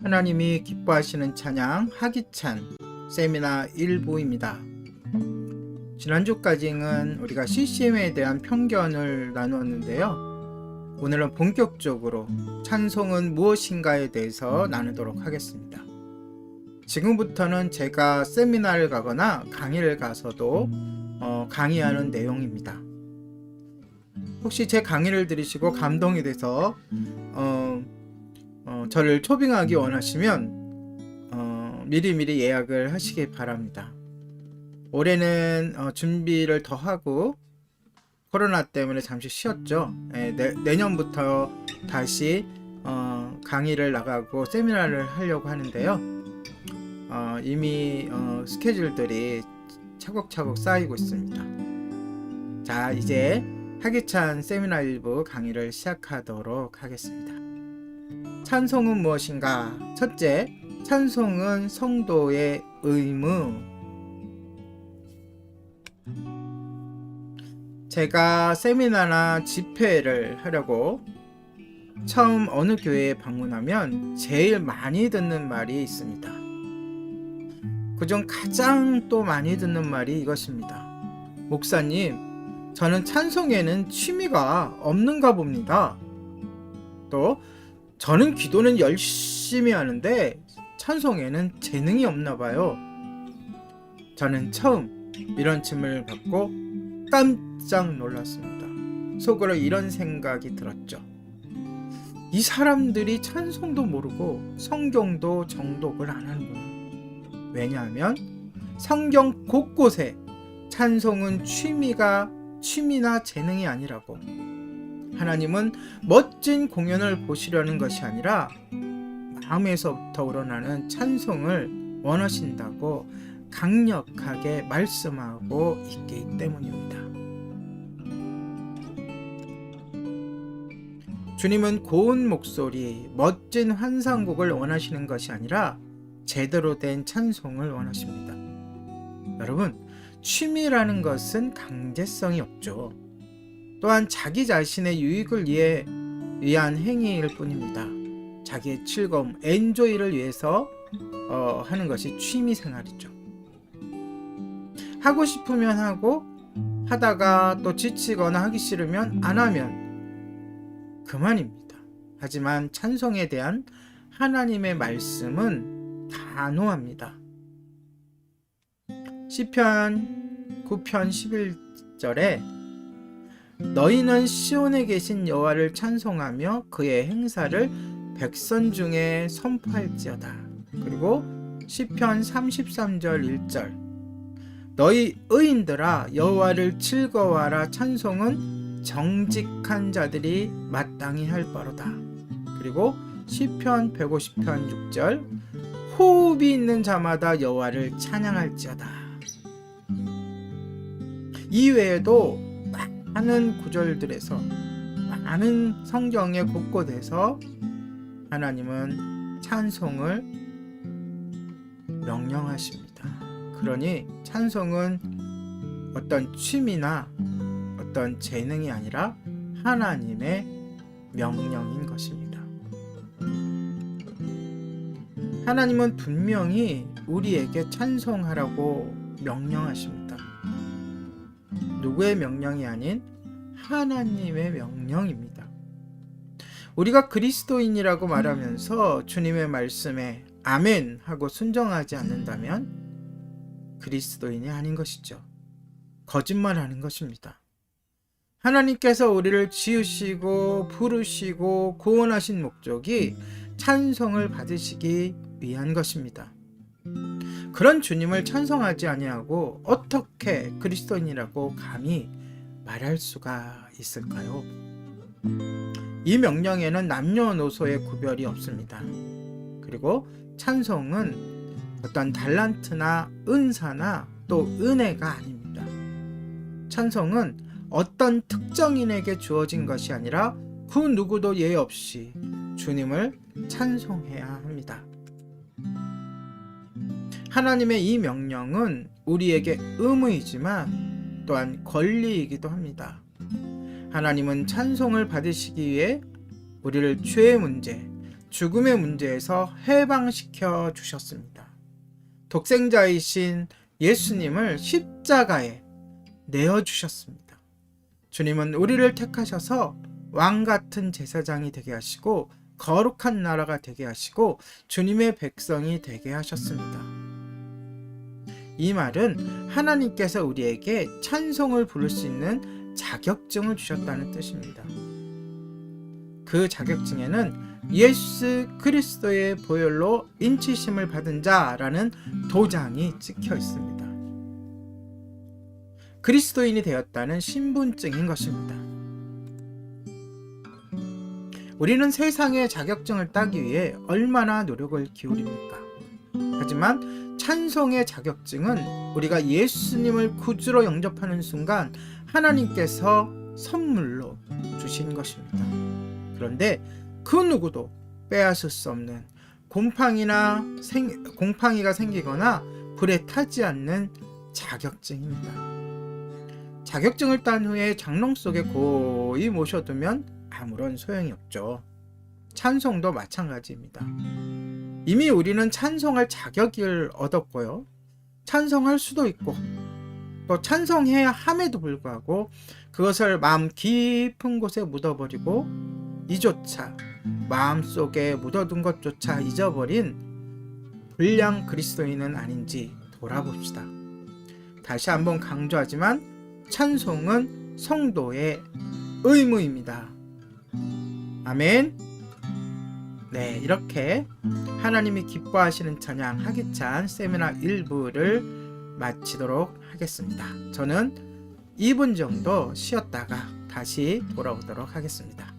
하나님이 기뻐하시는 찬양 하기찬 세미나 1부입니다. 지난주까지는 우리가 CCM에 대한 편견을 나누었는데요. 오늘은 본격적으로 찬송은 무엇인가에 대해서 나누도록 하겠습니다. 지금부터는 제가 세미나를 가거나 강의를 가서도 강의하는 내용입니다. 혹시 제 강의를 들으시고 감동이 돼서 저를 초빙하기 원하시면 미리미리 예약을 하시기 바랍니다. 올해는 준비를 더 하고 코로나 때문에 잠시 쉬었죠. 내년부터 다시 강의를 나가고 세미나를 하려고 하는데요. 이미 스케줄들이 차곡차곡 쌓이고 있습니다. 자, 이제 하기찬 세미나 1부 강의를 시작하도록 하겠습니다. 찬송은 무엇인가? 첫째, 찬송은 성도의 의무. 제가 세미나나 집회를 하려고 처음 어느 교회에 방문하면 제일 많이 듣는 말이 있습니다. 그중 가장 또 많이 듣는 말이 이것입니다. 목사님, 저는 찬송에는 취미가 없는가 봅니다. 또 저는 기도는 열심히 하는데 찬송에는 재능이 없나 봐요. 저는 처음 이런 질문을 받고 깜짝 놀랐습니다. 속으로 이런 생각이 들었죠. 이 사람들이 찬송도 모르고 성경도 정독을 안 하는구나. 왜냐하면 성경 곳곳에 찬송은 취미나 재능이 아니라고, 하나님은 멋진 공연을 보시려는 것이 아니라 마음에서부터 우러나는 찬송을 원하신다고 강력하게 말씀하고 있기 때문입니다. 주님은 고운 목소리, 멋진 환상곡을 원하시는 것이 아니라 제대로 된 찬송을 원하십니다. 여러분, 취미라는 것은 강제성이 없죠. 또한 자기 자신의 유익을 위한 행위일 뿐입니다. 자기의 즐거움, 엔조이를 위해서 하는 것이 취미 생활이죠. 하고 싶으면 하고, 하다가 또 지치거나 하기 싫으면 안 하면 그만입니다. 하지만 찬송에 대한 하나님의 말씀은 단호합니다. 시편 9편 11절에 너희는 시온에 계신 여호와를 찬송하며 그의 행사를 백성 중에 선포할지어다. 그리고 시편 33절 1절 너희 의인들아 여호와를 즐거워하라. 찬송은 정직한 자들이 마땅히 할 바로다. 그리고 시편 150편 6절 호흡이 있는 자마다 여호와를 찬양할지어다. 이외에도 많은 구절들에서, 많은 성경의 곳곳에서 하나님은 찬송을 명령하십니다. 그러니 찬송은 어떤 취미나 어떤 재능이 아니라 하나님의 명령인 것입니다. 하나님은 분명히 우리에게 찬송하라고 명령하십니다. 누구의 명령이 아닌 하나님의 명령입니다. 우리가 그리스도인이라고 말하면서 주님의 말씀에 아멘 하고 순종하지 않는다면 그리스도인이 아닌 것이죠. 거짓말하는 것입니다. 하나님께서 우리를 지으시고 부르시고 구원하신 목적이 찬송을 받으시기 위한 것입니다. 그런 주님을 찬송하지 아니하고 어떻게 그리스도인이라고 감히 말할 수가 있을까요? 이 명령에는 남녀노소의 구별이 없습니다. 그리고 찬송은 어떤 달란트나 은사나 또 은혜가 아닙니다. 찬송은 어떤 특정인에게 주어진 것이 아니라 그 누구도 예외 없이 주님을 찬송해야 합니다. 하나님의 이 명령은 우리에게 의무이지만 또한 권리이기도 합니다. 하나님은 찬송을 받으시기 위해 우리를 죄의 문제, 죽음의 문제에서 해방시켜 주셨습니다. 독생자이신 예수님을 십자가에 내어주셨습니다. 주님은 우리를 택하셔서 왕같은 제사장이 되게 하시고 거룩한 나라가 되게 하시고 주님의 백성이 되게 하셨습니다. 이 말은 하나님께서 우리에게 찬송을 부를 수 있는 자격증을 주셨다는 뜻입니다. 그 자격증에는 예수 그리스도의 보혈로 인치심을 받은 자라는 도장이 찍혀 있습니다. 그리스도인이 되었다는 신분증인 것입니다. 우리는 세상의 자격증을 따기 위해 얼마나 노력을 기울입니까? 하지만 찬송의 자격증은 우리가 예수님을 구주로 영접하는 순간 하나님께서 선물로 주신 것입니다. 그런데 그 누구도 빼앗을 수 없는 곰팡이가 생기거나 불에 타지 않는 자격증입니다. 자격증을 딴 후에 장롱 속에 고이 모셔두면 아무런 소용이 없죠. 찬송도 마찬가지입니다. 이미 우리는 찬송할 자격을 얻었고요. 찬송할 수도 있고 또 찬송해야 함에도 불구하고 그것을 마음 깊은 곳에 묻어버리고 이조차 마음속에 묻어둔 것조차 잊어버린 불량 그리스도인은 아닌지 돌아봅시다. 다시 한번 강조하지만 찬송은 성도의 의무입니다. 아멘. 네, 이렇게 하나님이 기뻐하시는 찬양 하기찬 세미나 1부를 마치도록 하겠습니다. 저는 2분 정도 쉬었다가 다시 돌아오도록 하겠습니다.